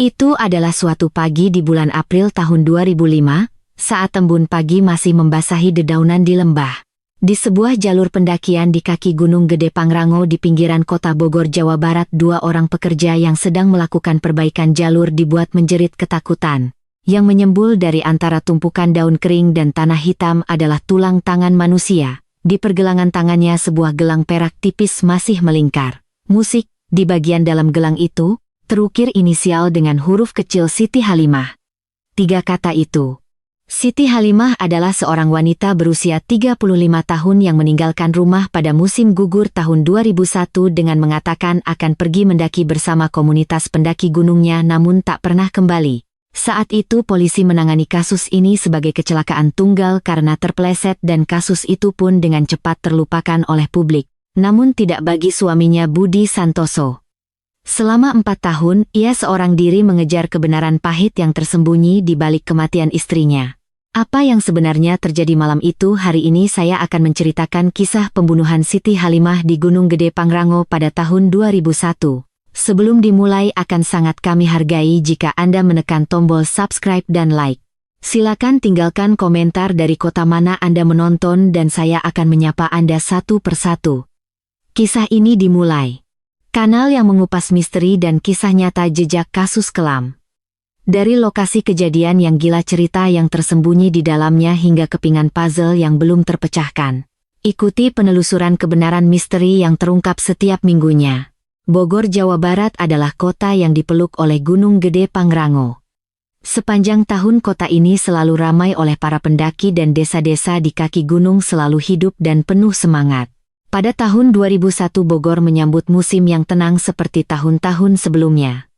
Itu adalah suatu pagi di bulan April tahun 2005, saat embun pagi masih membasahi dedaunan di lembah. Di sebuah jalur pendakian di kaki Gunung Gede Pangrango di pinggiran kota Bogor, Jawa Barat, dua orang pekerja yang sedang melakukan perbaikan jalur dibuat menjerit ketakutan. Yang menyembul dari antara tumpukan daun kering dan tanah hitam adalah tulang tangan manusia. Di pergelangan tangannya sebuah gelang perak tipis masih melingkar. Musik, di bagian dalam gelang itu, terukir inisial dengan huruf kecil Siti Halimah. 3 kata itu. Siti Halimah adalah seorang wanita berusia 35 tahun yang meninggalkan rumah pada musim gugur tahun 2001 dengan mengatakan akan pergi mendaki bersama komunitas pendaki gunungnya namun tak pernah kembali. Saat itu polisi menangani kasus ini sebagai kecelakaan tunggal karena terpeleset dan kasus itu pun dengan cepat terlupakan oleh publik. Namun tidak bagi suaminya Budi Santoso. Selama 4 tahun, ia seorang diri mengejar kebenaran pahit yang tersembunyi di balik kematian istrinya. Apa yang sebenarnya terjadi malam itu? Hari ini saya akan menceritakan kisah pembunuhan Siti Halimah di Gunung Gede Pangrango pada tahun 2001. Sebelum dimulai akan sangat kami hargai jika Anda menekan tombol subscribe dan like. Silakan tinggalkan komentar dari kota mana Anda menonton dan saya akan menyapa Anda satu persatu. Kisah ini dimulai. Kanal yang mengupas misteri dan kisah nyata jejak kasus kelam. Dari lokasi kejadian yang gila, cerita yang tersembunyi di dalamnya hingga kepingan puzzle yang belum terpecahkan. Ikuti penelusuran kebenaran misteri yang terungkap setiap minggunya. Bogor, Jawa Barat adalah kota yang dipeluk oleh Gunung Gede Pangrango. Sepanjang tahun kota ini selalu ramai oleh para pendaki dan desa-desa di kaki gunung selalu hidup dan penuh semangat. Pada tahun 2001 Bogor menyambut musim yang tenang seperti tahun-tahun sebelumnya.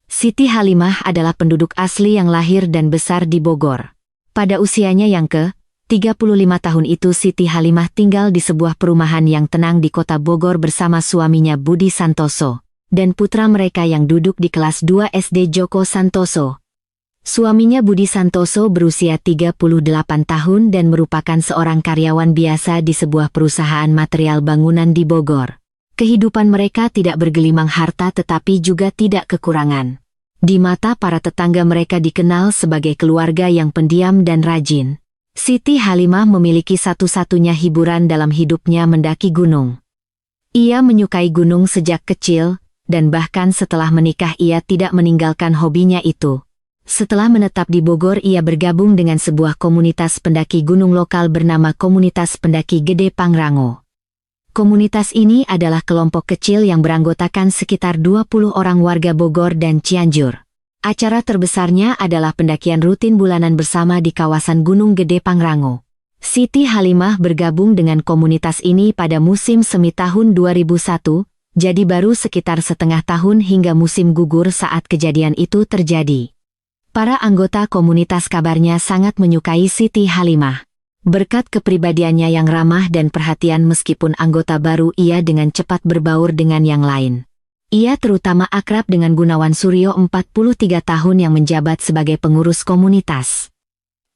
Siti Halimah adalah penduduk asli yang lahir dan besar di Bogor. Pada usianya yang ke-35 tahun itu Siti Halimah tinggal di sebuah perumahan yang tenang di kota Bogor bersama suaminya Budi Santoso dan putra mereka yang duduk di kelas 2 SD, Joko Santoso. Suaminya Budi Santoso berusia 38 tahun dan merupakan seorang karyawan biasa di sebuah perusahaan material bangunan di Bogor. Kehidupan mereka tidak bergelimang harta tetapi juga tidak kekurangan. Di mata para tetangga mereka dikenal sebagai keluarga yang pendiam dan rajin. Siti Halimah memiliki satu-satunya hiburan dalam hidupnya mendaki gunung. Ia menyukai gunung sejak kecil, dan bahkan setelah menikah ia tidak meninggalkan hobinya itu. Setelah menetap di Bogor ia bergabung dengan sebuah komunitas pendaki gunung lokal bernama Komunitas Pendaki Gede Pangrango. Komunitas ini adalah kelompok kecil yang beranggotakan sekitar 20 orang warga Bogor dan Cianjur. Acara terbesarnya adalah pendakian rutin bulanan bersama di kawasan Gunung Gede Pangrango. Siti Halimah bergabung dengan komunitas ini pada musim semi tahun 2001, jadi baru sekitar setengah tahun hingga musim gugur saat kejadian itu terjadi. Para anggota komunitas kabarnya sangat menyukai Siti Halimah. Berkat kepribadiannya yang ramah dan perhatian meskipun anggota baru ia dengan cepat berbaur dengan yang lain. Ia terutama akrab dengan Gunawan Suryo 43 tahun yang menjabat sebagai pengurus komunitas.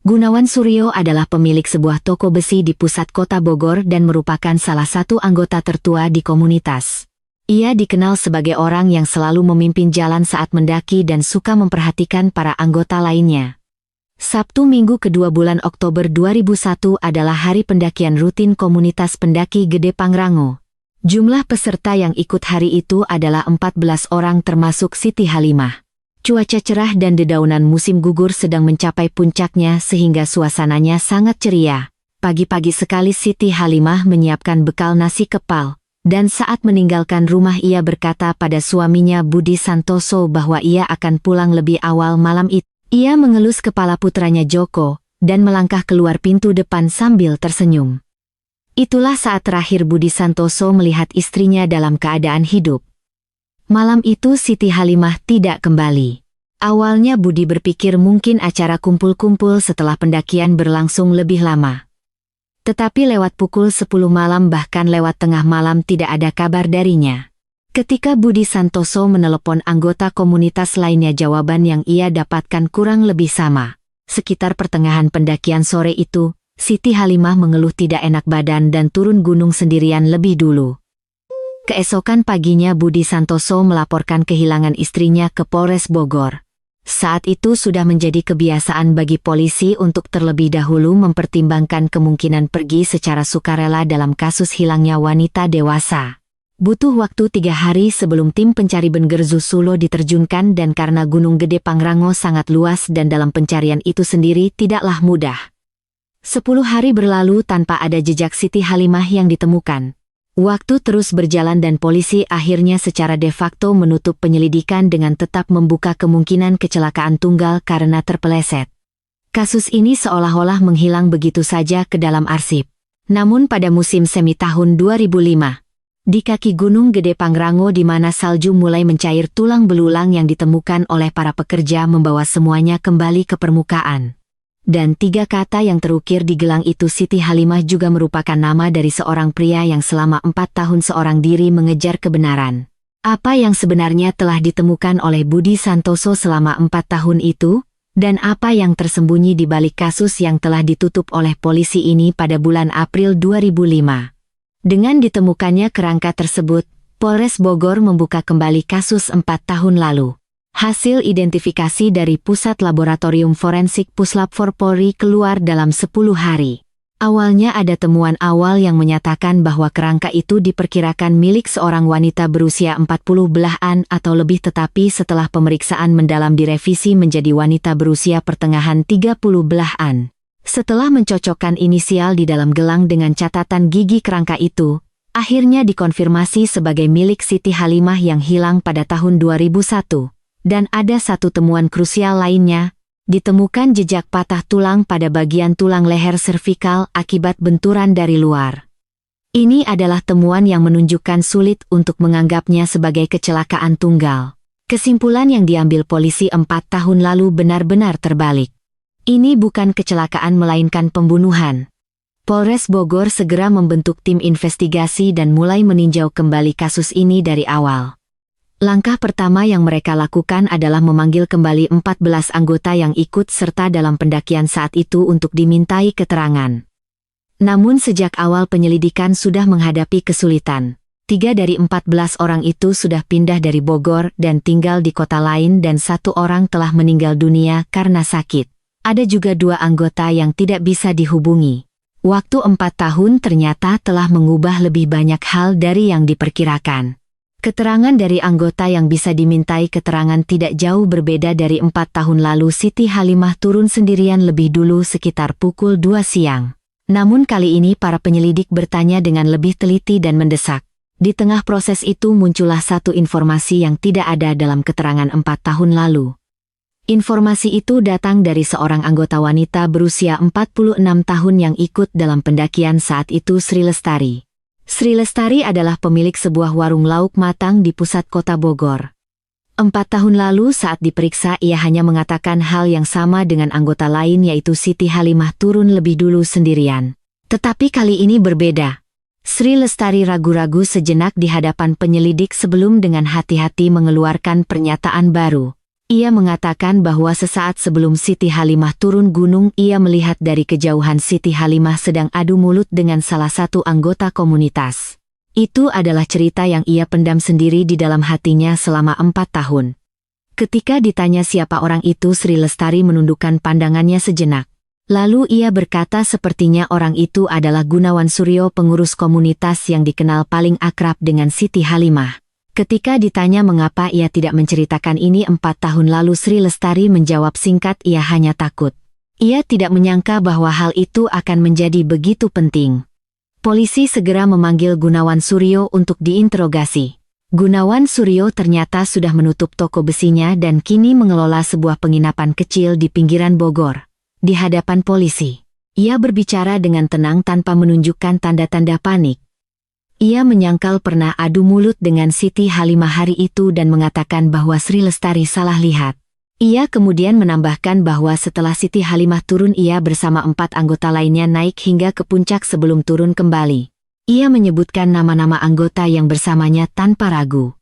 Gunawan Suryo adalah pemilik sebuah toko besi di pusat kota Bogor dan merupakan salah satu anggota tertua di komunitas. Ia dikenal sebagai orang yang selalu memimpin jalan saat mendaki dan suka memperhatikan para anggota lainnya. Sabtu Minggu kedua bulan Oktober 2001 adalah hari pendakian rutin Komunitas Pendaki Gede Pangrango. Jumlah peserta yang ikut hari itu adalah 14 orang termasuk Siti Halimah. Cuaca cerah dan dedaunan musim gugur sedang mencapai puncaknya sehingga suasananya sangat ceria. Pagi-pagi sekali Siti Halimah menyiapkan bekal nasi kepal. Dan saat meninggalkan rumah ia berkata pada suaminya Budi Santoso bahwa ia akan pulang lebih awal malam itu. Ia mengelus kepala putranya Joko, dan melangkah keluar pintu depan sambil tersenyum. Itulah saat terakhir Budi Santoso melihat istrinya dalam keadaan hidup. Malam itu Siti Halimah tidak kembali. Awalnya Budi berpikir mungkin acara kumpul-kumpul setelah pendakian berlangsung lebih lama. Tetapi lewat pukul 10 malam bahkan lewat tengah malam tidak ada kabar darinya. Ketika Budi Santoso menelepon anggota komunitas lainnya jawaban yang ia dapatkan kurang lebih sama. Sekitar pertengahan pendakian sore itu, Siti Halimah mengeluh tidak enak badan dan turun gunung sendirian lebih dulu. Keesokan paginya Budi Santoso melaporkan kehilangan istrinya ke Polres Bogor. Saat itu sudah menjadi kebiasaan bagi polisi untuk terlebih dahulu mempertimbangkan kemungkinan pergi secara sukarela dalam kasus hilangnya wanita dewasa. Butuh waktu 3 hari sebelum tim pencari Bengerzu Sulo diterjunkan dan karena Gunung Gede Pangrango sangat luas dan dalam pencarian itu sendiri tidaklah mudah. 10 hari berlalu tanpa ada jejak Siti Halimah yang ditemukan. Waktu terus berjalan dan polisi akhirnya secara de facto menutup penyelidikan dengan tetap membuka kemungkinan kecelakaan tunggal karena terpeleset. Kasus ini seolah-olah menghilang begitu saja ke dalam arsip. Namun pada musim semi tahun 2005, di kaki Gunung Gede Pangrango di mana salju mulai mencair, tulang belulang yang ditemukan oleh para pekerja membawa semuanya kembali ke permukaan. Dan 3 kata yang terukir di gelang itu Siti Halimah juga merupakan nama dari seorang pria yang selama 4 tahun seorang diri mengejar kebenaran. Apa yang sebenarnya telah ditemukan oleh Budi Santoso selama 4 tahun itu, dan apa yang tersembunyi di balik kasus yang telah ditutup oleh polisi ini pada bulan April 2005. Dengan ditemukannya kerangka tersebut, Polres Bogor membuka kembali kasus 4 tahun lalu. Hasil identifikasi dari Pusat Laboratorium Forensik Puslap Polri keluar dalam 10 hari. Awalnya ada temuan awal yang menyatakan bahwa kerangka itu diperkirakan milik seorang wanita berusia 40-an atau lebih, tetapi setelah pemeriksaan mendalam direvisi menjadi wanita berusia pertengahan 30-an. Setelah mencocokkan inisial di dalam gelang dengan catatan gigi kerangka itu, akhirnya dikonfirmasi sebagai milik Siti Halimah yang hilang pada tahun 2001. Dan ada satu temuan krusial lainnya, ditemukan jejak patah tulang pada bagian tulang leher servikal akibat benturan dari luar. Ini adalah temuan yang menunjukkan sulit untuk menganggapnya sebagai kecelakaan tunggal. Kesimpulan yang diambil polisi 4 tahun lalu benar-benar terbalik. Ini bukan kecelakaan melainkan pembunuhan. Polres Bogor segera membentuk tim investigasi dan mulai meninjau kembali kasus ini dari awal. Langkah pertama yang mereka lakukan adalah memanggil kembali 14 anggota yang ikut serta dalam pendakian saat itu untuk dimintai keterangan. Namun sejak awal penyelidikan sudah menghadapi kesulitan. 3 dari 14 orang itu sudah pindah dari Bogor dan tinggal di kota lain dan 1 orang telah meninggal dunia karena sakit. Ada juga 2 anggota yang tidak bisa dihubungi. Waktu 4 tahun ternyata telah mengubah lebih banyak hal dari yang diperkirakan. Keterangan dari anggota yang bisa dimintai keterangan tidak jauh berbeda dari 4 tahun lalu. Siti Halimah turun sendirian lebih dulu sekitar pukul 2 siang. Namun kali ini para penyelidik bertanya dengan lebih teliti dan mendesak. Di tengah proses itu muncullah satu informasi yang tidak ada dalam keterangan 4 tahun lalu. Informasi itu datang dari seorang anggota wanita berusia 46 tahun yang ikut dalam pendakian saat itu, Sri Lestari. Sri Lestari adalah pemilik sebuah warung lauk matang di pusat kota Bogor. 4 tahun lalu saat diperiksa ia hanya mengatakan hal yang sama dengan anggota lain, yaitu Siti Halimah turun lebih dulu sendirian. Tetapi kali ini berbeda. Sri Lestari ragu-ragu sejenak di hadapan penyelidik sebelum dengan hati-hati mengeluarkan pernyataan baru. Ia mengatakan bahwa sesaat sebelum Siti Halimah turun gunung ia melihat dari kejauhan Siti Halimah sedang adu mulut dengan salah satu anggota komunitas. Itu adalah cerita yang ia pendam sendiri di dalam hatinya selama 4 tahun. Ketika ditanya siapa orang itu, Sri Lestari menundukkan pandangannya sejenak. Lalu ia berkata sepertinya orang itu adalah Gunawan Suryo, pengurus komunitas yang dikenal paling akrab dengan Siti Halimah. Ketika ditanya mengapa ia tidak menceritakan ini 4 tahun lalu, Sri Lestari menjawab singkat, ia hanya takut. Ia tidak menyangka bahwa hal itu akan menjadi begitu penting. Polisi segera memanggil Gunawan Suryo untuk diinterogasi. Gunawan Suryo ternyata sudah menutup toko besinya dan kini mengelola sebuah penginapan kecil di pinggiran Bogor. Di hadapan polisi, ia berbicara dengan tenang tanpa menunjukkan tanda-tanda panik. Ia menyangkal pernah adu mulut dengan Siti Halimah hari itu dan mengatakan bahwa Sri Lestari salah lihat. Ia kemudian menambahkan bahwa setelah Siti Halimah turun ia bersama 4 anggota lainnya naik hingga ke puncak sebelum turun kembali. Ia menyebutkan nama-nama anggota yang bersamanya tanpa ragu.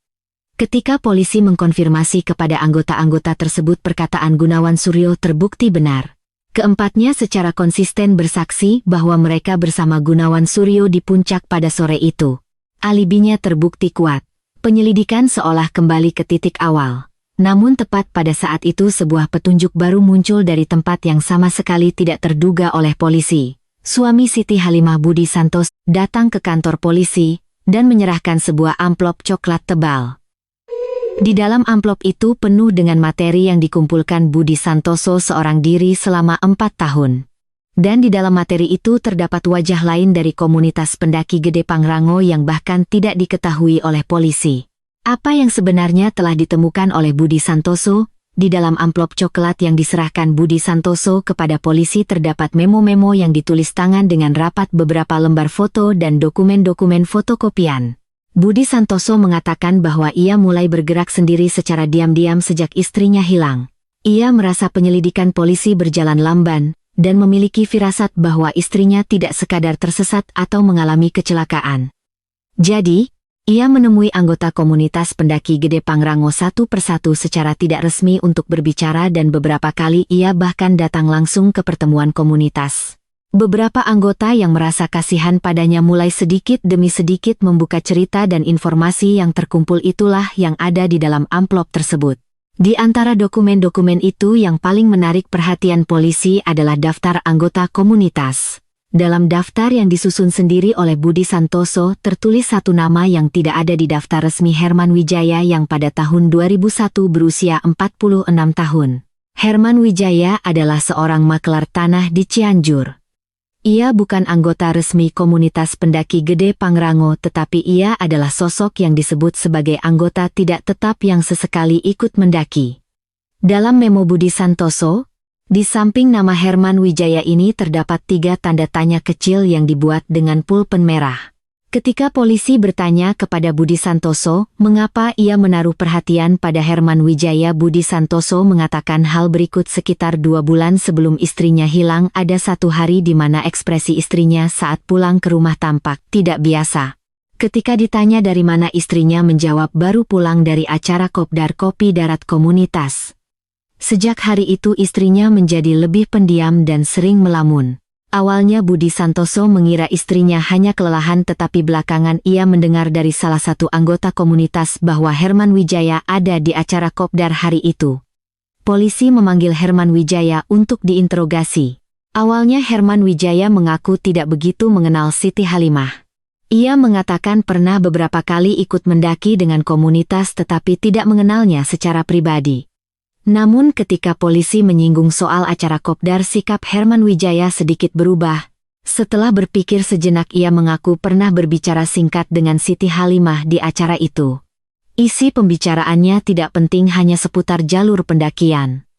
Ketika polisi mengkonfirmasi kepada anggota-anggota tersebut, perkataan Gunawan Suryo terbukti benar. Keempatnya secara konsisten bersaksi bahwa mereka bersama Gunawan Suryo di puncak pada sore itu. Alibinya terbukti kuat. Penyelidikan seolah kembali ke titik awal. Namun tepat pada saat itu sebuah petunjuk baru muncul dari tempat yang sama sekali tidak terduga oleh polisi. Suami Siti Halimah Budi Santoso datang ke kantor polisi dan menyerahkan sebuah amplop coklat tebal. Di dalam amplop itu penuh dengan materi yang dikumpulkan Budi Santoso seorang diri selama 4 tahun. Dan di dalam materi itu terdapat wajah lain dari komunitas pendaki Gede Pangrango yang bahkan tidak diketahui oleh polisi. Apa yang sebenarnya telah ditemukan oleh Budi Santoso? Di dalam amplop coklat yang diserahkan Budi Santoso kepada polisi terdapat memo-memo yang ditulis tangan dengan rapat, beberapa lembar foto dan dokumen-dokumen fotokopian. Budi Santoso mengatakan bahwa ia mulai bergerak sendiri secara diam-diam sejak istrinya hilang. Ia merasa penyelidikan polisi berjalan lamban dan memiliki firasat bahwa istrinya tidak sekadar tersesat atau mengalami kecelakaan. Jadi, ia menemui anggota komunitas pendaki Gede Pangrango satu persatu secara tidak resmi untuk berbicara dan beberapa kali ia bahkan datang langsung ke pertemuan komunitas. Beberapa anggota yang merasa kasihan padanya mulai sedikit demi sedikit membuka cerita dan informasi yang terkumpul itulah yang ada di dalam amplop tersebut. Di antara dokumen-dokumen itu yang paling menarik perhatian polisi adalah daftar anggota komunitas. Dalam daftar yang disusun sendiri oleh Budi Santoso tertulis satu nama yang tidak ada di daftar resmi, Herman Wijaya yang pada tahun 2001 berusia 46 tahun. Herman Wijaya adalah seorang makelar tanah di Cianjur. Ia bukan anggota resmi komunitas pendaki Gede Pangrango, tetapi ia adalah sosok yang disebut sebagai anggota tidak tetap yang sesekali ikut mendaki. Dalam memo Budi Santoso, di samping nama Herman Wijaya ini terdapat 3 tanda tanya kecil yang dibuat dengan pulpen merah. Ketika polisi bertanya kepada Budi Santoso mengapa ia menaruh perhatian pada Herman Wijaya, Budi Santoso mengatakan hal berikut: sekitar 2 bulan sebelum istrinya hilang ada satu hari di mana ekspresi istrinya saat pulang ke rumah tampak tidak biasa. Ketika ditanya dari mana, istrinya menjawab baru pulang dari acara kopdar kopi darat komunitas. Sejak hari itu istrinya menjadi lebih pendiam dan sering melamun. Awalnya Budi Santoso mengira istrinya hanya kelelahan, tetapi belakangan ia mendengar dari salah satu anggota komunitas bahwa Herman Wijaya ada di acara kopdar hari itu. Polisi memanggil Herman Wijaya untuk diinterogasi. Awalnya Herman Wijaya mengaku tidak begitu mengenal Siti Halimah. Ia mengatakan pernah beberapa kali ikut mendaki dengan komunitas tetapi tidak mengenalnya secara pribadi. Namun ketika polisi menyinggung soal acara kopdar, sikap Herman Wijaya sedikit berubah. Setelah berpikir sejenak ia mengaku pernah berbicara singkat dengan Siti Halimah di acara itu. Isi pembicaraannya tidak penting, hanya seputar jalur pendakian.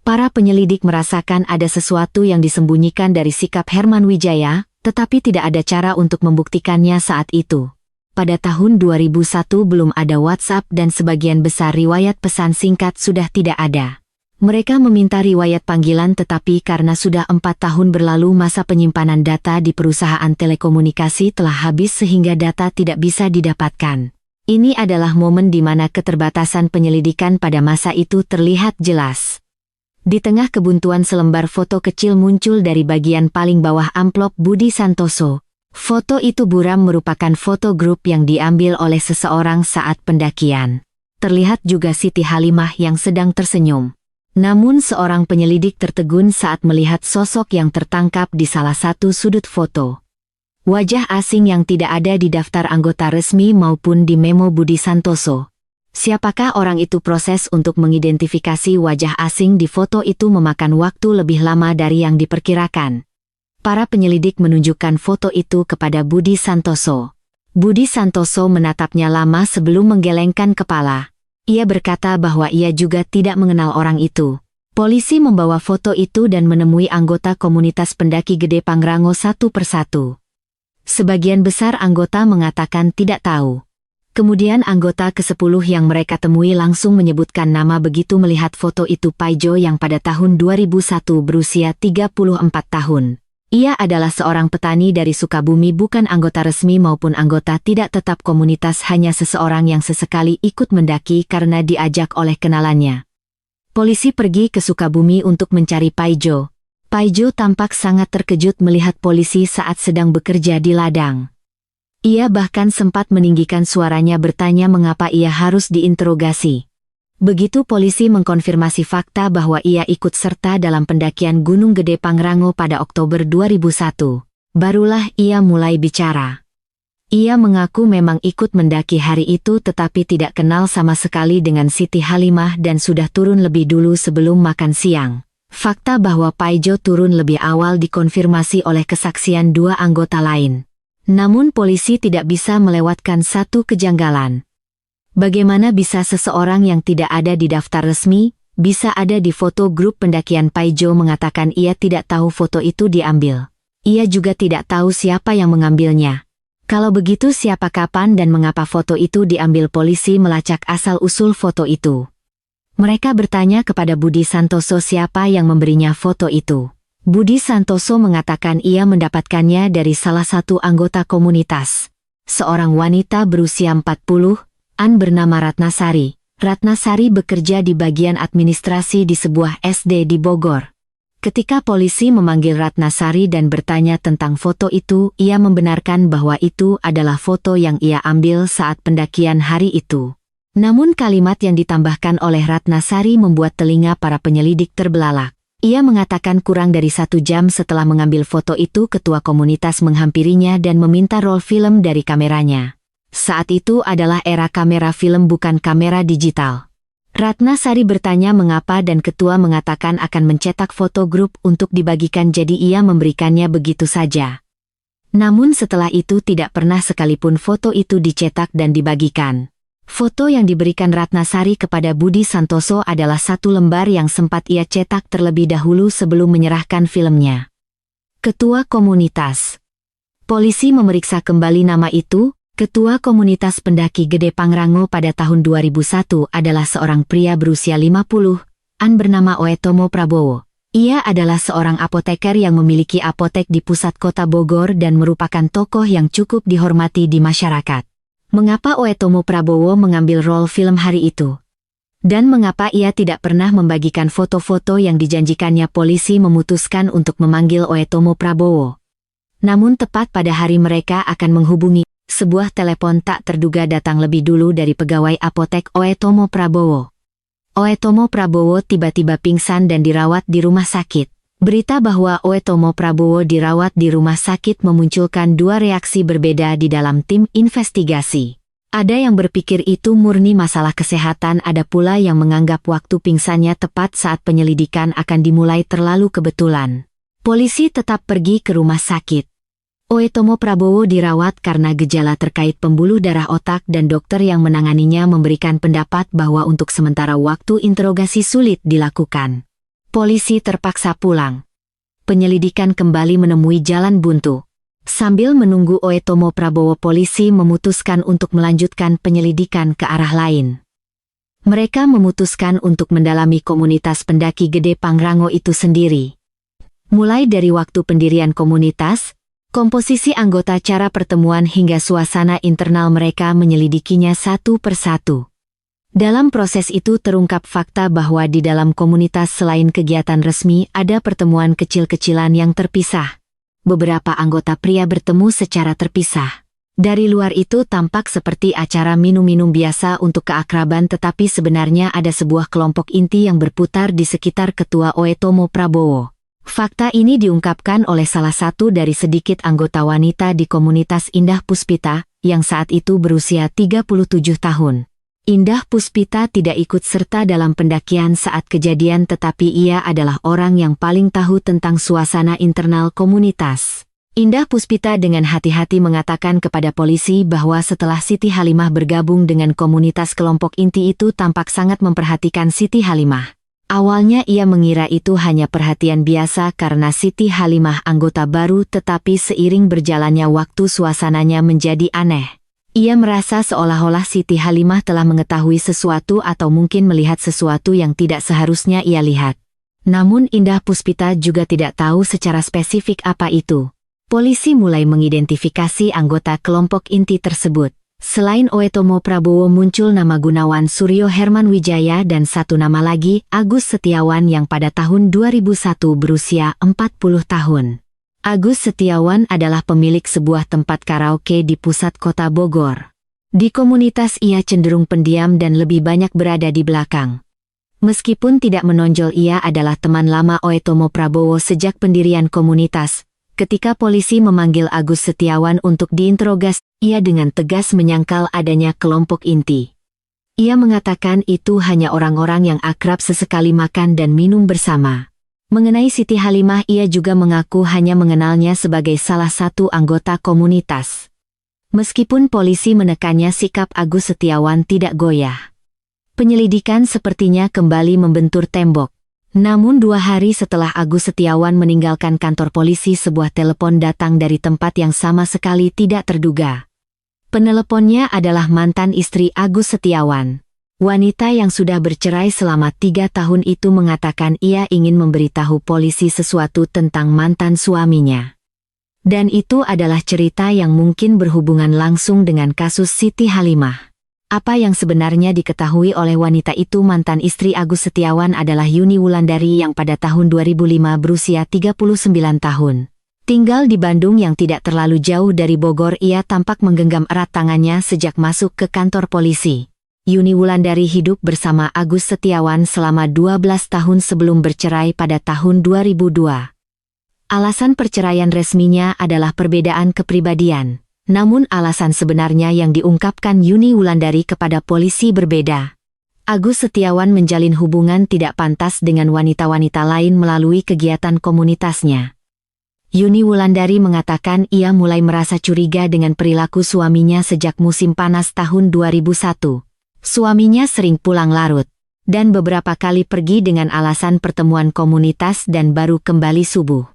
Para penyelidik merasakan ada sesuatu yang disembunyikan dari sikap Herman Wijaya, tetapi tidak ada cara untuk membuktikannya saat itu. Pada tahun 2001 belum ada WhatsApp dan sebagian besar riwayat pesan singkat sudah tidak ada. Mereka meminta riwayat panggilan, tetapi karena sudah 4 tahun berlalu masa penyimpanan data di perusahaan telekomunikasi telah habis sehingga data tidak bisa didapatkan. Ini adalah momen di mana keterbatasan penyelidikan pada masa itu terlihat jelas. Di tengah kebuntuan selembar foto kecil muncul dari bagian paling bawah amplop Budi Santoso. Foto itu buram merupakan foto grup yang diambil oleh seseorang saat pendakian. Terlihat juga Siti Halimah yang sedang tersenyum. Namun seorang penyelidik tertegun saat melihat sosok yang tertangkap di salah satu sudut foto. Wajah asing yang tidak ada di daftar anggota resmi maupun di memo Budi Santoso. Siapakah orang itu? Proses untuk mengidentifikasi wajah asing di foto itu memakan waktu lebih lama dari yang diperkirakan. Para penyelidik menunjukkan foto itu kepada Budi Santoso. Budi Santoso menatapnya lama sebelum menggelengkan kepala. Ia berkata bahwa ia juga tidak mengenal orang itu. Polisi membawa foto itu dan menemui anggota komunitas pendaki Gede Pangrango satu persatu. Sebagian besar anggota mengatakan tidak tahu. Kemudian anggota ke-10 yang mereka temui langsung menyebutkan nama begitu melihat foto itu. Paijo yang pada tahun 2001 berusia 34 tahun. Ia adalah seorang petani dari Sukabumi, bukan anggota resmi maupun anggota tidak tetap komunitas, hanya seseorang yang sesekali ikut mendaki karena diajak oleh kenalannya. Polisi pergi ke Sukabumi untuk mencari Paijo. Paijo tampak sangat terkejut melihat polisi saat sedang bekerja di ladang. Ia bahkan sempat meninggikan suaranya bertanya mengapa ia harus diinterogasi. Begitu polisi mengkonfirmasi fakta bahwa ia ikut serta dalam pendakian Gunung Gede Pangrango pada Oktober 2001, barulah ia mulai bicara. Ia mengaku memang ikut mendaki hari itu tetapi tidak kenal sama sekali dengan Siti Halimah dan sudah turun lebih dulu sebelum makan siang. Fakta bahwa Paijo turun lebih awal dikonfirmasi oleh kesaksian dua anggota lain. Namun polisi tidak bisa melewatkan satu kejanggalan. Bagaimana bisa seseorang yang tidak ada di daftar resmi, bisa ada di foto grup pendakian? Paijo mengatakan ia tidak tahu foto itu diambil. Ia juga tidak tahu siapa yang mengambilnya. Kalau begitu siapa, kapan dan mengapa foto itu diambil? Polisi melacak asal-usul foto itu. Mereka bertanya kepada Budi Santoso siapa yang memberinya foto itu. Budi Santoso mengatakan ia mendapatkannya dari salah satu anggota komunitas. Seorang wanita berusia 40-an bernama Ratnasari. Ratnasari bekerja di bagian administrasi di sebuah SD di Bogor. Ketika polisi memanggil Ratnasari dan bertanya tentang foto itu, ia membenarkan bahwa itu adalah foto yang ia ambil saat pendakian hari itu. Namun kalimat yang ditambahkan oleh Ratnasari membuat telinga para penyelidik terbelalak. Ia mengatakan kurang dari 1 jam setelah mengambil foto itu ketua komunitas menghampirinya dan meminta roll film dari kameranya. Saat itu adalah era kamera film bukan kamera digital. Ratnasari bertanya mengapa dan ketua mengatakan akan mencetak foto grup untuk dibagikan, jadi ia memberikannya begitu saja. Namun setelah itu tidak pernah sekalipun foto itu dicetak dan dibagikan. Foto yang diberikan Ratnasari kepada Budi Santoso adalah 1 lembar yang sempat ia cetak terlebih dahulu sebelum menyerahkan filmnya. Ketua komunitas. Polisi memeriksa kembali nama itu. Ketua komunitas pendaki Gede Pangrango pada tahun 2001 adalah seorang pria berusia 50-an bernama Oetomo Prabowo. Ia adalah seorang apoteker yang memiliki apotek di pusat kota Bogor dan merupakan tokoh yang cukup dihormati di masyarakat. Mengapa Oetomo Prabowo mengambil roll film hari itu? Dan mengapa ia tidak pernah membagikan foto-foto yang dijanjikannya? Polisi memutuskan untuk memanggil Oetomo Prabowo. Namun tepat pada hari mereka akan menghubungi, sebuah telepon tak terduga datang lebih dulu dari pegawai apotek Oetomo Prabowo. Oetomo Prabowo tiba-tiba pingsan dan dirawat di rumah sakit. Berita bahwa Oetomo Prabowo dirawat di rumah sakit memunculkan 2 reaksi berbeda di dalam tim investigasi. Ada yang berpikir itu murni masalah kesehatan, ada pula yang menganggap waktu pingsannya tepat saat penyelidikan akan dimulai terlalu kebetulan. Polisi tetap pergi ke rumah sakit. Oetomo Prabowo dirawat karena gejala terkait pembuluh darah otak dan dokter yang menanganinya memberikan pendapat bahwa untuk sementara waktu interogasi sulit dilakukan. Polisi terpaksa pulang. Penyelidikan kembali menemui jalan buntu. Sambil menunggu Oetomo Prabowo, polisi memutuskan untuk melanjutkan penyelidikan ke arah lain. Mereka memutuskan untuk mendalami komunitas pendaki Gede Pangrango itu sendiri. Mulai dari waktu pendirian komunitas, komposisi anggota, cara pertemuan hingga suasana internal, mereka menyelidikinya satu persatu. Dalam proses itu terungkap fakta bahwa di dalam komunitas selain kegiatan resmi ada pertemuan kecil-kecilan yang terpisah. Beberapa anggota pria bertemu secara terpisah. Dari luar itu tampak seperti acara minum-minum biasa untuk keakraban, tetapi sebenarnya ada sebuah kelompok inti yang berputar di sekitar ketua Oetomo Prabowo. Fakta ini diungkapkan oleh salah satu dari sedikit anggota wanita di komunitas, Indah Puspita, yang saat itu berusia 37 tahun. Indah Puspita tidak ikut serta dalam pendakian saat kejadian, tetapi ia adalah orang yang paling tahu tentang suasana internal komunitas. Indah Puspita dengan hati-hati mengatakan kepada polisi bahwa setelah Siti Halimah bergabung dengan komunitas, kelompok inti itu tampak sangat memperhatikan Siti Halimah. Awalnya ia mengira itu hanya perhatian biasa karena Siti Halimah anggota baru, tetapi seiring berjalannya waktu suasananya menjadi aneh. Ia merasa seolah-olah Siti Halimah telah mengetahui sesuatu atau mungkin melihat sesuatu yang tidak seharusnya ia lihat. Namun Indah Puspita juga tidak tahu secara spesifik apa itu. Polisi mulai mengidentifikasi anggota kelompok inti tersebut. Selain Oetomo Prabowo muncul nama Gunawan Suryo Herman Wijaya dan satu nama lagi, Agus Setiawan, yang pada tahun 2001 berusia 40 tahun. Agus Setiawan adalah pemilik sebuah tempat karaoke di pusat kota Bogor. Di komunitas ia cenderung pendiam dan lebih banyak berada di belakang. Meskipun tidak menonjol, ia adalah teman lama Oetomo Prabowo sejak pendirian komunitas. Ketika polisi memanggil Agus Setiawan untuk diinterogasi, ia dengan tegas menyangkal adanya kelompok inti. Ia mengatakan itu hanya orang-orang yang akrab sesekali makan dan minum bersama. Mengenai Siti Halimah, ia juga mengaku hanya mengenalnya sebagai salah satu anggota komunitas. Meskipun polisi menekannya, sikap Agus Setiawan tidak goyah. Penyelidikan sepertinya kembali membentur tembok. Namun 2 hari setelah Agus Setiawan meninggalkan kantor polisi, sebuah telepon datang dari tempat yang sama sekali tidak terduga. Peneleponnya adalah mantan istri Agus Setiawan. Wanita yang sudah bercerai selama 3 tahun itu mengatakan ia ingin memberitahu polisi sesuatu tentang mantan suaminya. Dan itu adalah cerita yang mungkin berhubungan langsung dengan kasus Siti Halimah. Apa yang sebenarnya diketahui oleh wanita itu? Mantan istri Agus Setiawan adalah Yuni Wulandari yang pada tahun 2005 berusia 39 tahun. Tinggal di Bandung yang tidak terlalu jauh dari Bogor. Ia tampak menggenggam erat tangannya sejak masuk ke kantor polisi. Yuni Wulandari hidup bersama Agus Setiawan selama 12 tahun sebelum bercerai pada tahun 2002. Alasan perceraian resminya adalah perbedaan kepribadian. Namun alasan sebenarnya yang diungkapkan Yuni Wulandari kepada polisi berbeda. Agus Setiawan menjalin hubungan tidak pantas dengan wanita-wanita lain melalui kegiatan komunitasnya. Yuni Wulandari mengatakan ia mulai merasa curiga dengan perilaku suaminya sejak musim panas tahun 2001. Suaminya sering pulang larut, dan beberapa kali pergi dengan alasan pertemuan komunitas dan baru kembali subuh.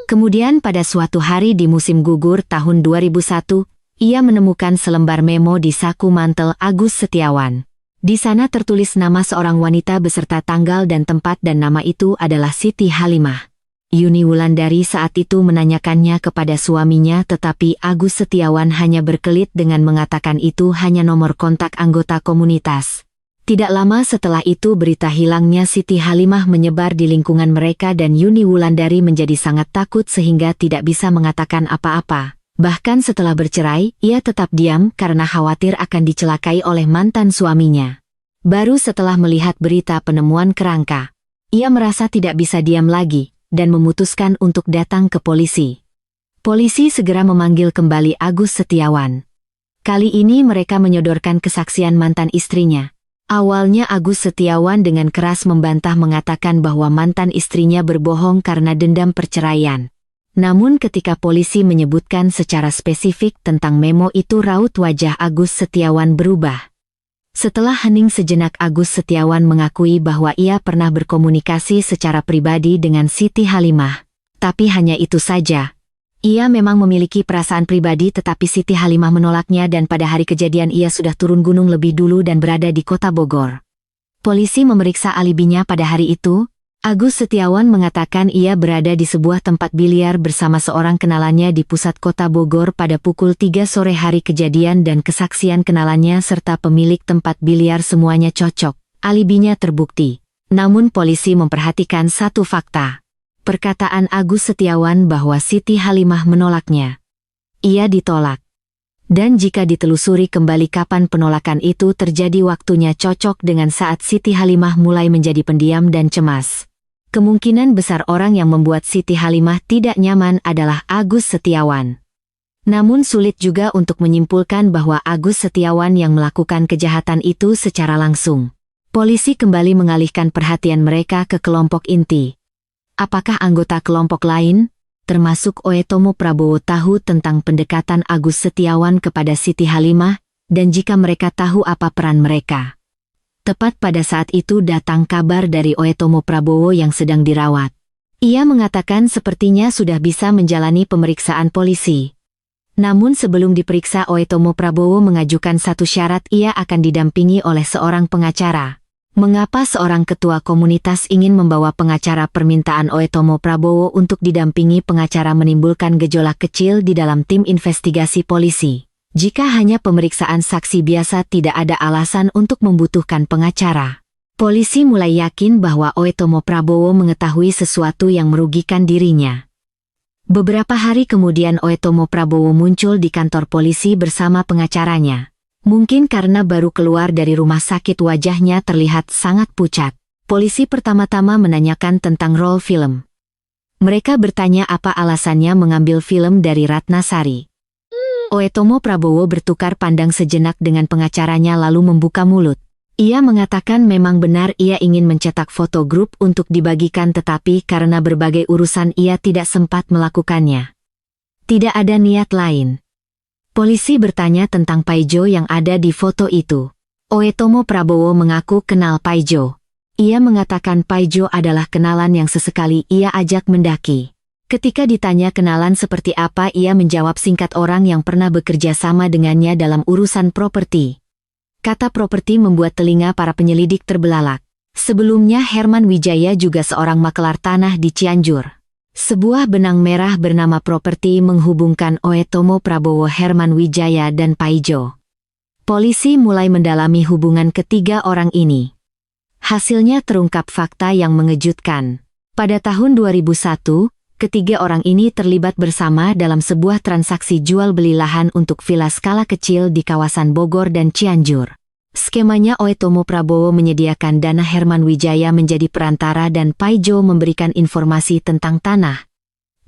Kemudian pada suatu hari di musim gugur tahun 2001, ia menemukan selembar memo di saku mantel Agus Setiawan. Di sana tertulis nama seorang wanita beserta tanggal dan tempat, dan nama itu adalah Siti Halimah. Yuni Wulandari saat itu menanyakannya kepada suaminya, tetapi Agus Setiawan hanya berkelit dengan mengatakan itu hanya nomor kontak anggota komunitas. Tidak lama setelah itu berita hilangnya Siti Halimah menyebar di lingkungan mereka dan Yuni Wulandari menjadi sangat takut sehingga tidak bisa mengatakan apa-apa. Bahkan setelah bercerai, ia tetap diam karena khawatir akan dicelakai oleh mantan suaminya. Baru setelah melihat berita penemuan kerangka, ia merasa tidak bisa diam lagi dan memutuskan untuk datang ke polisi. Polisi segera memanggil kembali Agus Setiawan. Kali ini mereka menyodorkan kesaksian mantan istrinya. Awalnya Agus Setiawan dengan keras membantah, mengatakan bahwa mantan istrinya berbohong karena dendam perceraian. Namun ketika polisi menyebutkan secara spesifik tentang memo itu, raut wajah Agus Setiawan berubah. Setelah hening sejenak, Agus Setiawan mengakui bahwa ia pernah berkomunikasi secara pribadi dengan Siti Halimah. Tapi hanya itu saja. Ia memang memiliki perasaan pribadi, tetapi Siti Halimah menolaknya dan pada hari kejadian ia sudah turun gunung lebih dulu dan berada di kota Bogor. Polisi memeriksa alibinya pada hari itu. Agus Setiawan mengatakan ia berada di sebuah tempat biliar bersama seorang kenalannya di pusat kota Bogor pada pukul 3 sore hari kejadian, dan kesaksian kenalannya serta pemilik tempat biliar semuanya cocok. Alibinya terbukti. Namun polisi memperhatikan satu fakta. Perkataan Agus Setiawan bahwa Siti Halimah menolaknya. Ia ditolak. Dan jika ditelusuri kembali kapan penolakan itu terjadi, waktunya cocok dengan saat Siti Halimah mulai menjadi pendiam dan cemas. Kemungkinan besar orang yang membuat Siti Halimah tidak nyaman adalah Agus Setiawan. Namun sulit juga untuk menyimpulkan bahwa Agus Setiawan yang melakukan kejahatan itu secara langsung. Polisi kembali mengalihkan perhatian mereka ke kelompok inti. Apakah anggota kelompok lain, termasuk Oetomo Prabowo, tahu tentang pendekatan Agus Setiawan kepada Siti Halimah, dan jika mereka tahu apa peran mereka? Tepat pada saat itu datang kabar dari Oetomo Prabowo yang sedang dirawat. Ia mengatakan sepertinya sudah bisa menjalani pemeriksaan polisi. Namun sebelum diperiksa, Oetomo Prabowo mengajukan satu syarat: ia akan didampingi oleh seorang pengacara. Mengapa seorang ketua komunitas ingin membawa pengacara? Permintaan Oetomo Prabowo untuk didampingi pengacara menimbulkan gejolak kecil di dalam tim investigasi polisi. Jika hanya pemeriksaan saksi biasa, tidak ada alasan untuk membutuhkan pengacara. Polisi mulai yakin bahwa Oetomo Prabowo mengetahui sesuatu yang merugikan dirinya. Beberapa hari kemudian Oetomo Prabowo muncul di kantor polisi bersama pengacaranya. Mungkin karena baru keluar dari rumah sakit wajahnya terlihat sangat pucat. Polisi pertama-tama menanyakan tentang role film. Mereka bertanya apa alasannya mengambil film dari Ratna Sari. Oetomo Prabowo bertukar pandang sejenak dengan pengacaranya lalu membuka mulut. Ia mengatakan memang benar ia ingin mencetak foto grup untuk dibagikan tetapi karena berbagai urusan ia tidak sempat melakukannya. Tidak ada niat lain. Polisi bertanya tentang Paijo yang ada di foto itu. Oetomo Prabowo mengaku kenal Paijo. Ia mengatakan Paijo adalah kenalan yang sesekali ia ajak mendaki. Ketika ditanya kenalan seperti apa ia menjawab singkat orang yang pernah bekerja sama dengannya dalam urusan properti. Kata properti membuat telinga para penyelidik terbelalak. Sebelumnya Herman Wijaya juga seorang makelar tanah di Cianjur. Sebuah benang merah bernama properti menghubungkan Oetomo Prabowo, Herman Wijaya dan Paijo. Polisi mulai mendalami hubungan ketiga orang ini. Hasilnya terungkap fakta yang mengejutkan. Pada tahun 2001, ketiga orang ini terlibat bersama dalam sebuah transaksi jual beli lahan untuk villa skala kecil di kawasan Bogor dan Cianjur. Skemanya Oetomo Prabowo menyediakan dana, Herman Wijaya menjadi perantara dan Paijo memberikan informasi tentang tanah.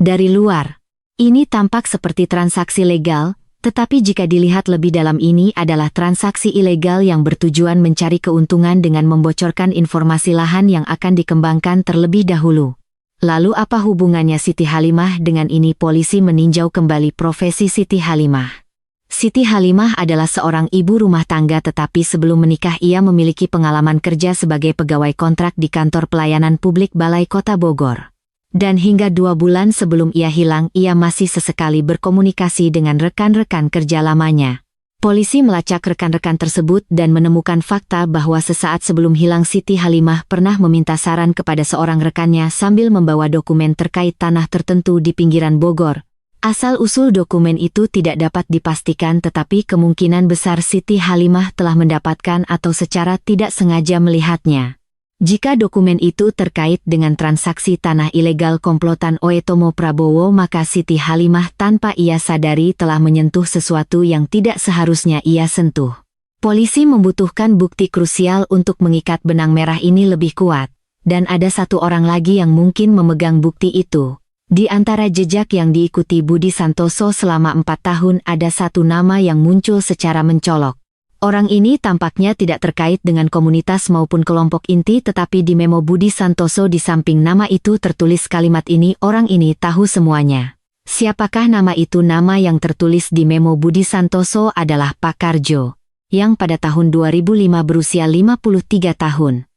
Dari luar, ini tampak seperti transaksi legal, tetapi jika dilihat lebih dalam ini adalah transaksi ilegal yang bertujuan mencari keuntungan dengan membocorkan informasi lahan yang akan dikembangkan terlebih dahulu. Lalu apa hubungannya Siti Halimah dengan ini? Polisi meninjau kembali profesi Siti Halimah. Siti Halimah adalah seorang ibu rumah tangga tetapi sebelum menikah ia memiliki pengalaman kerja sebagai pegawai kontrak di kantor pelayanan publik Balai Kota Bogor. Dan hingga 2 bulan sebelum ia hilang ia masih sesekali berkomunikasi dengan rekan-rekan kerja lamanya. Polisi melacak rekan-rekan tersebut dan menemukan fakta bahwa sesaat sebelum hilang Siti Halimah pernah meminta saran kepada seorang rekannya sambil membawa dokumen terkait tanah tertentu di pinggiran Bogor. Asal-usul dokumen itu tidak dapat dipastikan tetapi kemungkinan besar Siti Halimah telah mendapatkan atau secara tidak sengaja melihatnya. Jika dokumen itu terkait dengan transaksi tanah ilegal komplotan Oetomo Prabowo maka Siti Halimah tanpa ia sadari telah menyentuh sesuatu yang tidak seharusnya ia sentuh. Polisi membutuhkan bukti krusial untuk mengikat benang merah ini lebih kuat. Dan ada satu orang lagi yang mungkin memegang bukti itu. Di antara jejak yang diikuti Budi Santoso selama 4 tahun ada satu nama yang muncul secara mencolok. Orang ini tampaknya tidak terkait dengan komunitas maupun kelompok inti tetapi di memo Budi Santoso di samping nama itu tertulis kalimat ini, orang ini tahu semuanya. Siapakah nama itu? Nama yang tertulis di memo Budi Santoso adalah Pak Karjo, yang pada tahun 2005 berusia 53 tahun.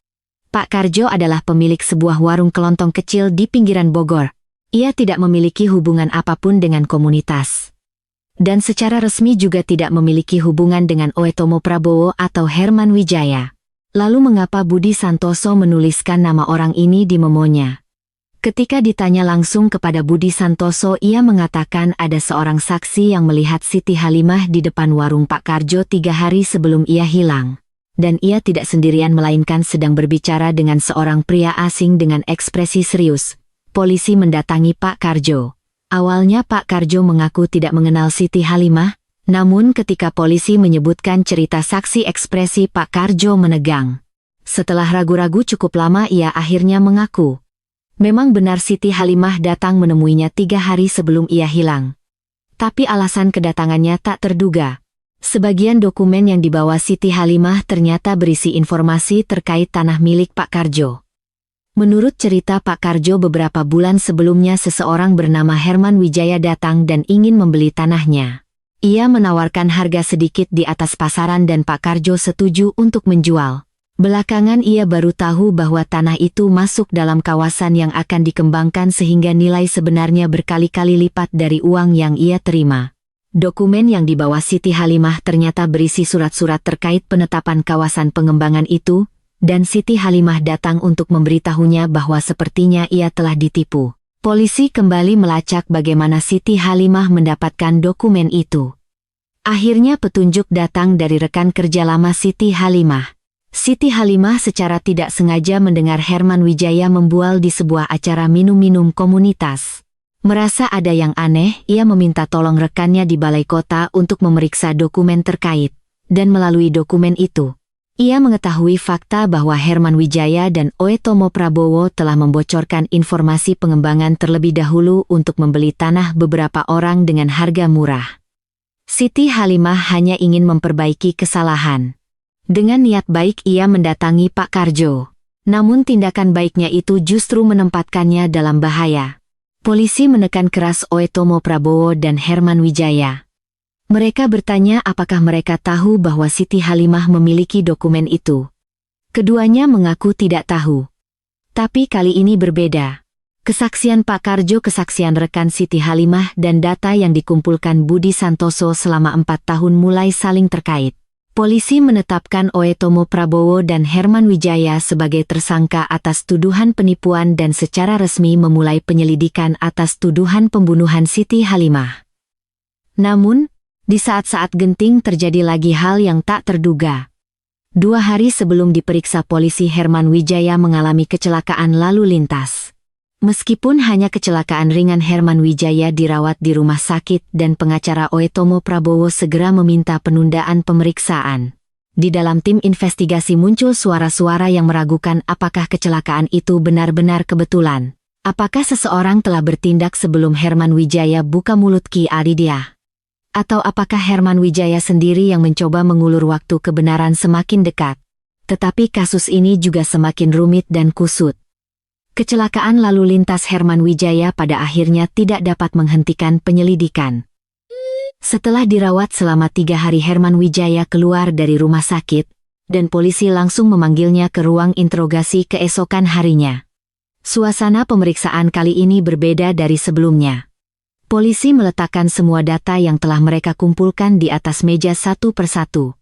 Pak Karjo adalah pemilik sebuah warung kelontong kecil di pinggiran Bogor. Ia tidak memiliki hubungan apapun dengan komunitas. Dan secara resmi juga tidak memiliki hubungan dengan Oetomo Prabowo atau Herman Wijaya. Lalu mengapa Budi Santoso menuliskan nama orang ini di memonya? Ketika ditanya langsung kepada Budi Santoso ia mengatakan ada seorang saksi yang melihat Siti Halimah di depan warung Pak Karjo 3 hari sebelum ia hilang. Dan ia tidak sendirian melainkan sedang berbicara dengan seorang pria asing dengan ekspresi serius. Polisi mendatangi Pak Karjo. Awalnya Pak Karjo mengaku tidak mengenal Siti Halimah, namun ketika polisi menyebutkan cerita saksi ekspresi Pak Karjo menegang. Setelah ragu-ragu cukup lama ia akhirnya mengaku. Memang benar Siti Halimah datang menemuinya 3 hari sebelum ia hilang. Tapi alasan kedatangannya tak terduga. Sebagian dokumen yang dibawa Siti Halimah ternyata berisi informasi terkait tanah milik Pak Karjo. Menurut cerita Pak Karjo beberapa bulan sebelumnya seseorang bernama Herman Wijaya datang dan ingin membeli tanahnya. Ia menawarkan harga sedikit di atas pasaran dan Pak Karjo setuju untuk menjual. Belakangan ia baru tahu bahwa tanah itu masuk dalam kawasan yang akan dikembangkan sehingga nilai sebenarnya berkali-kali lipat dari uang yang ia terima. Dokumen yang dibawa Siti Halimah ternyata berisi surat-surat terkait penetapan kawasan pengembangan itu, dan Siti Halimah datang untuk memberitahunya bahwa sepertinya ia telah ditipu. Polisi kembali melacak bagaimana Siti Halimah mendapatkan dokumen itu. Akhirnya petunjuk datang dari rekan kerja lama Siti Halimah. Siti Halimah secara tidak sengaja mendengar Herman Wijaya membual di sebuah acara minum-minum komunitas. Merasa ada yang aneh, ia meminta tolong rekannya di balai kota untuk memeriksa dokumen terkait. Dan melalui dokumen itu, ia mengetahui fakta bahwa Herman Wijaya dan Oetomo Prabowo telah membocorkan informasi pengembangan terlebih dahulu untuk membeli tanah beberapa orang dengan harga murah. Siti Halimah hanya ingin memperbaiki kesalahan. Dengan niat baik ia mendatangi Pak Karjo. Namun tindakan baiknya itu justru menempatkannya dalam bahaya. Polisi menekan keras Oetomo Prabowo dan Herman Wijaya. Mereka bertanya apakah mereka tahu bahwa Siti Halimah memiliki dokumen itu. Keduanya mengaku tidak tahu. Tapi kali ini berbeda. Kesaksian Pak Karjo, kesaksian rekan Siti Halimah dan data yang dikumpulkan Budi Santoso selama 4 tahun mulai saling terkait. Polisi menetapkan Oetomo Prabowo dan Herman Wijaya sebagai tersangka atas tuduhan penipuan dan secara resmi memulai penyelidikan atas tuduhan pembunuhan Siti Halimah. Namun, di saat-saat genting terjadi lagi hal yang tak terduga. 2 hari sebelum diperiksa polisi, Herman Wijaya mengalami kecelakaan lalu lintas. Meskipun hanya kecelakaan ringan, Herman Wijaya dirawat di rumah sakit dan pengacara Oetomo Prabowo segera meminta penundaan pemeriksaan. Di dalam tim investigasi muncul suara-suara yang meragukan apakah kecelakaan itu benar-benar kebetulan. Apakah seseorang telah bertindak sebelum Herman Wijaya buka mulut Ki Aridia? Atau apakah Herman Wijaya sendiri yang mencoba mengulur waktu kebenaran semakin dekat? Tetapi kasus ini juga semakin rumit dan kusut. Kecelakaan lalu lintas Herman Wijaya pada akhirnya tidak dapat menghentikan penyelidikan. Setelah dirawat selama 3 hari, Herman Wijaya keluar dari rumah sakit, dan polisi langsung memanggilnya ke ruang interogasi keesokan harinya. Suasana pemeriksaan kali ini berbeda dari sebelumnya. Polisi meletakkan semua data yang telah mereka kumpulkan di atas meja satu persatu.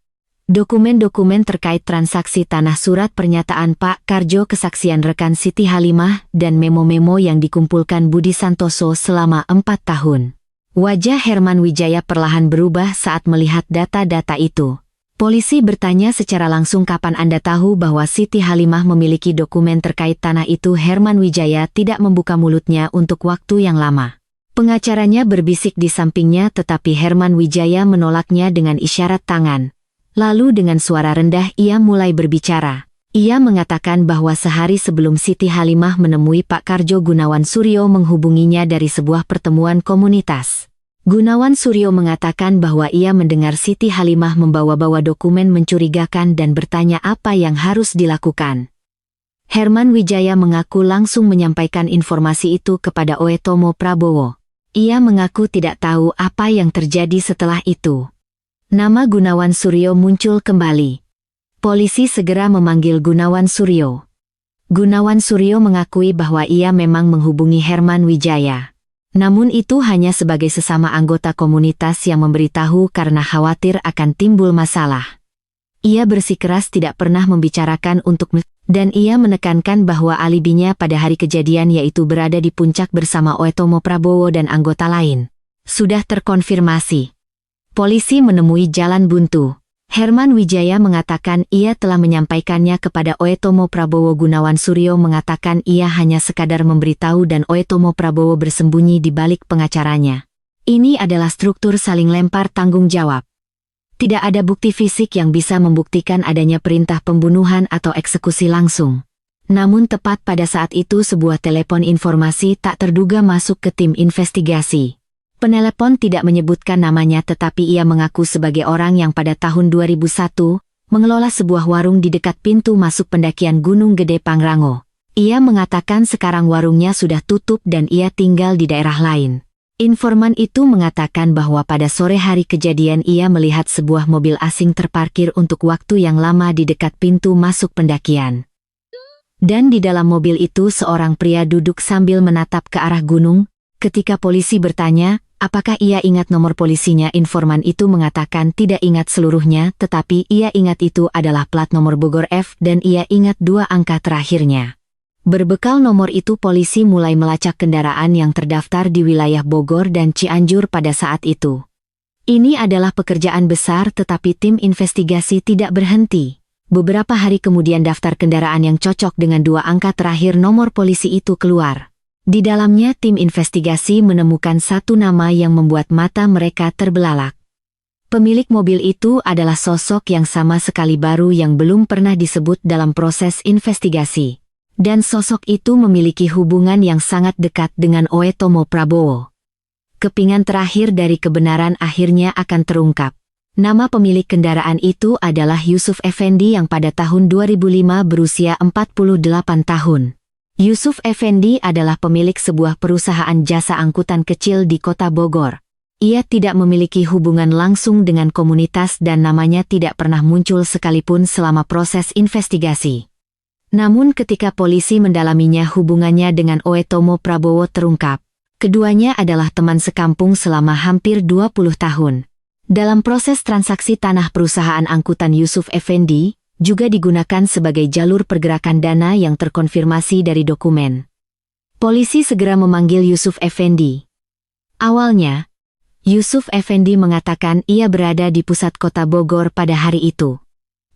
Dokumen-dokumen terkait transaksi tanah, surat pernyataan Pak Karjo, kesaksian rekan Siti Halimah, dan memo-memo yang dikumpulkan Budi Santoso selama 4 tahun. Wajah Herman Wijaya perlahan berubah saat melihat data-data itu. Polisi bertanya secara langsung, kapan Anda tahu bahwa Siti Halimah memiliki dokumen terkait tanah itu? Herman Wijaya tidak membuka mulutnya untuk waktu yang lama. Pengacaranya berbisik di sampingnya, tetapi Herman Wijaya menolaknya dengan isyarat tangan. Lalu dengan suara rendah ia mulai berbicara. Ia mengatakan bahwa sehari sebelum Siti Halimah menemui Pak Karjo, Gunawan Suryo menghubunginya dari sebuah pertemuan komunitas. Gunawan Suryo mengatakan bahwa ia mendengar Siti Halimah membawa-bawa dokumen mencurigakan dan bertanya apa yang harus dilakukan. Herman Wijaya mengaku langsung menyampaikan informasi itu kepada Oetomo Prabowo. Ia mengaku tidak tahu apa yang terjadi setelah itu. Nama Gunawan Suryo muncul kembali. Polisi segera memanggil Gunawan Suryo. Gunawan Suryo mengakui bahwa ia memang menghubungi Herman Wijaya. Namun itu hanya sebagai sesama anggota komunitas yang memberitahu karena khawatir akan timbul masalah. Ia bersikeras tidak pernah membicarakan dan ia menekankan bahwa alibinya pada hari kejadian, yaitu berada di puncak bersama Oetomo Prabowo dan anggota lain, sudah terkonfirmasi. Polisi menemui jalan buntu. Herman Wijaya mengatakan ia telah menyampaikannya kepada Oetomo Prabowo. Gunawan Suryo mengatakan ia hanya sekadar memberitahu dan Oetomo Prabowo bersembunyi di balik pengacaranya. Ini adalah struktur saling lempar tanggung jawab. Tidak ada bukti fisik yang bisa membuktikan adanya perintah pembunuhan atau eksekusi langsung. Namun tepat pada saat itu sebuah telepon informasi tak terduga masuk ke tim investigasi. Penelepon tidak menyebutkan namanya, tetapi ia mengaku sebagai orang yang pada tahun 2001 mengelola sebuah warung di dekat pintu masuk pendakian Gunung Gede Pangrango. Ia mengatakan sekarang warungnya sudah tutup dan ia tinggal di daerah lain. Informan itu mengatakan bahwa pada sore hari kejadian ia melihat sebuah mobil asing terparkir untuk waktu yang lama di dekat pintu masuk pendakian. Dan di dalam mobil itu seorang pria duduk sambil menatap ke arah gunung. Ketika polisi bertanya, apakah ia ingat nomor polisinya, informan itu mengatakan tidak ingat seluruhnya, tetapi ia ingat itu adalah plat nomor Bogor F dan ia ingat 2 angka terakhirnya. Berbekal nomor itu polisi mulai melacak kendaraan yang terdaftar di wilayah Bogor dan Cianjur pada saat itu. Ini adalah pekerjaan besar, tetapi tim investigasi tidak berhenti. Beberapa hari kemudian daftar kendaraan yang cocok dengan 2 angka terakhir nomor polisi itu keluar. Di dalamnya tim investigasi menemukan satu nama yang membuat mata mereka terbelalak. Pemilik mobil itu adalah sosok yang sama sekali baru yang belum pernah disebut dalam proses investigasi. Dan sosok itu memiliki hubungan yang sangat dekat dengan Oetomo Prabowo. Kepingan terakhir dari kebenaran akhirnya akan terungkap. Nama pemilik kendaraan itu adalah Yusuf Effendi yang pada tahun 2005 berusia 48 tahun. Yusuf Effendi adalah pemilik sebuah perusahaan jasa angkutan kecil di kota Bogor. Ia tidak memiliki hubungan langsung dengan komunitas dan namanya tidak pernah muncul sekalipun selama proses investigasi. Namun ketika polisi mendalaminya hubungannya dengan Oetomo Prabowo terungkap. Keduanya adalah teman sekampung selama hampir 20 tahun. Dalam proses transaksi tanah perusahaan angkutan Yusuf Effendi, juga digunakan sebagai jalur pergerakan dana yang terkonfirmasi dari dokumen. Polisi segera memanggil Yusuf Effendi. Awalnya, Yusuf Effendi mengatakan ia berada di pusat kota Bogor pada hari itu.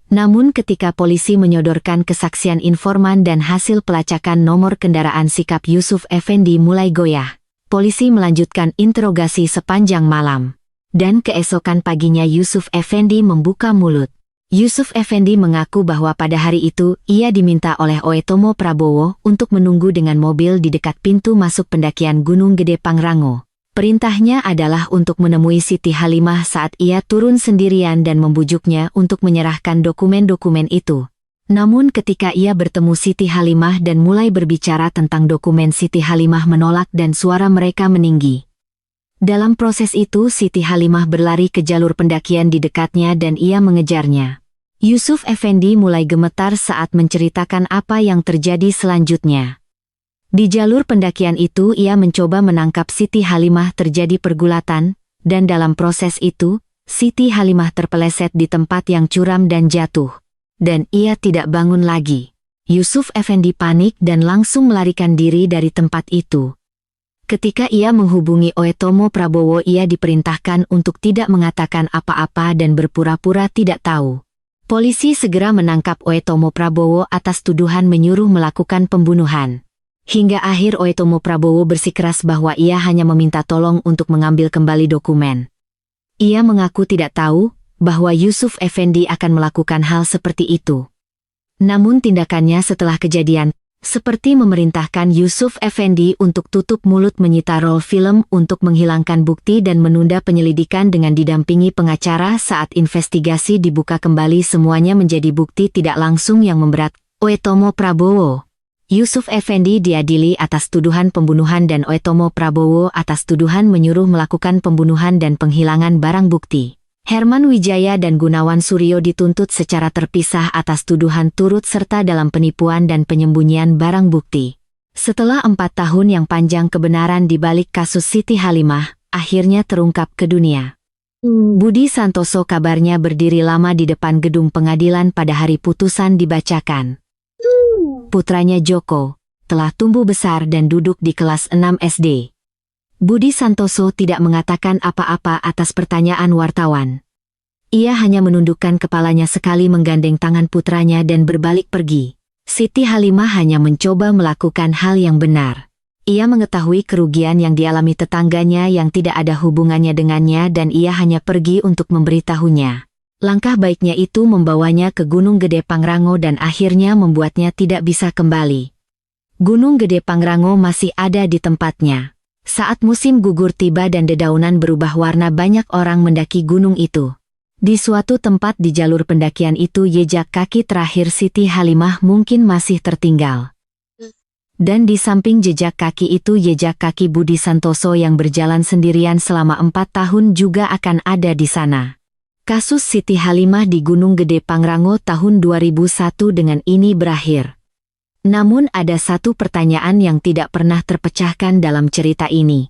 Namun ketika polisi menyodorkan kesaksian informan dan hasil pelacakan nomor kendaraan, sikap Yusuf Effendi mulai goyah. Polisi melanjutkan interogasi sepanjang malam. Dan keesokan paginya Yusuf Effendi membuka mulut. Yusuf Effendi mengaku bahwa pada hari itu ia diminta oleh Oetomo Prabowo untuk menunggu dengan mobil di dekat pintu masuk pendakian Gunung Gede Pangrango. Perintahnya adalah untuk menemui Siti Halimah saat ia turun sendirian dan membujuknya untuk menyerahkan dokumen-dokumen itu. Namun ketika ia bertemu Siti Halimah dan mulai berbicara tentang dokumen, Siti Halimah menolak dan suara mereka meninggi. Dalam proses itu Siti Halimah berlari ke jalur pendakian di dekatnya dan ia mengejarnya. Yusuf Effendi mulai gemetar saat menceritakan apa yang terjadi selanjutnya. Di jalur pendakian itu ia mencoba menangkap Siti Halimah, terjadi pergulatan, dan dalam proses itu, Siti Halimah terpeleset di tempat yang curam dan jatuh. Dan ia tidak bangun lagi. Yusuf Effendi panik dan langsung melarikan diri dari tempat itu. Ketika ia menghubungi Oetomo Prabowo, ia diperintahkan untuk tidak mengatakan apa-apa dan berpura-pura tidak tahu. Polisi segera menangkap Oetomo Prabowo atas tuduhan menyuruh melakukan pembunuhan. Hingga akhir Oetomo Prabowo bersikeras bahwa ia hanya meminta tolong untuk mengambil kembali dokumen. Ia mengaku tidak tahu bahwa Yusuf Effendi akan melakukan hal seperti itu. Namun tindakannya setelah kejadian, seperti memerintahkan Yusuf Effendi untuk tutup mulut, menyita roll film untuk menghilangkan bukti dan menunda penyelidikan dengan didampingi pengacara. Saat investigasi dibuka kembali, semuanya menjadi bukti tidak langsung yang memberat Oetomo Prabowo. Yusuf Effendi diadili atas tuduhan pembunuhan dan Oetomo Prabowo atas tuduhan menyuruh melakukan pembunuhan dan penghilangan barang bukti. Herman Wijaya dan Gunawan Suryo dituntut secara terpisah atas tuduhan turut serta dalam penipuan dan penyembunyian barang bukti. Setelah 4 tahun yang panjang, kebenaran di balik kasus Siti Halimah akhirnya terungkap ke dunia. Budi Santoso kabarnya berdiri lama di depan gedung pengadilan pada hari putusan dibacakan. Putranya Joko telah tumbuh besar dan duduk di kelas 6 SD. Budi Santoso tidak mengatakan apa-apa atas pertanyaan wartawan. Ia hanya menundukkan kepalanya sekali, menggandeng tangan putranya dan berbalik pergi. Siti Halimah hanya mencoba melakukan hal yang benar. Ia mengetahui kerugian yang dialami tetangganya yang tidak ada hubungannya dengannya dan ia hanya pergi untuk memberitahunya. Langkah baiknya itu membawanya ke Gunung Gede Pangrango dan akhirnya membuatnya tidak bisa kembali. Gunung Gede Pangrango masih ada di tempatnya. Saat musim gugur tiba dan dedaunan berubah warna, banyak orang mendaki gunung itu. Di suatu tempat di jalur pendakian itu, jejak kaki terakhir Siti Halimah mungkin masih tertinggal. Dan di samping jejak kaki itu, jejak kaki Budi Santoso yang berjalan sendirian selama 4 tahun juga akan ada di sana. Kasus Siti Halimah di Gunung Gede Pangrango tahun 2001 dengan ini berakhir. Namun ada satu pertanyaan yang tidak pernah terpecahkan dalam cerita ini.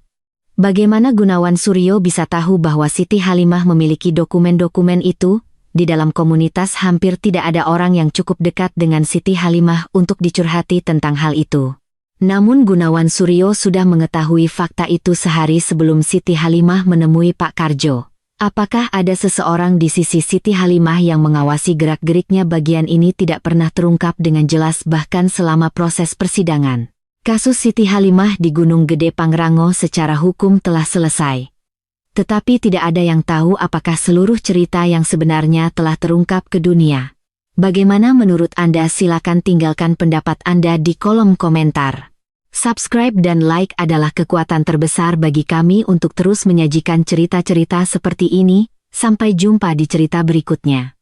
Bagaimana Gunawan Suryo bisa tahu bahwa Siti Halimah memiliki dokumen-dokumen itu? Di dalam komunitas hampir tidak ada orang yang cukup dekat dengan Siti Halimah untuk dicurhati tentang hal itu. Namun Gunawan Suryo sudah mengetahui fakta itu sehari sebelum Siti Halimah menemui Pak Karjo. Apakah ada seseorang di sisi Siti Halimah yang mengawasi gerak-geriknya? Bagian ini tidak pernah terungkap dengan jelas bahkan selama proses persidangan. Kasus Siti Halimah di Gunung Gede Pangrango secara hukum telah selesai. Tetapi tidak ada yang tahu apakah seluruh cerita yang sebenarnya telah terungkap ke dunia. Bagaimana menurut Anda? Silakan tinggalkan pendapat Anda di kolom komentar. Subscribe dan like adalah kekuatan terbesar bagi kami untuk terus menyajikan cerita-cerita seperti ini. Sampai jumpa di cerita berikutnya.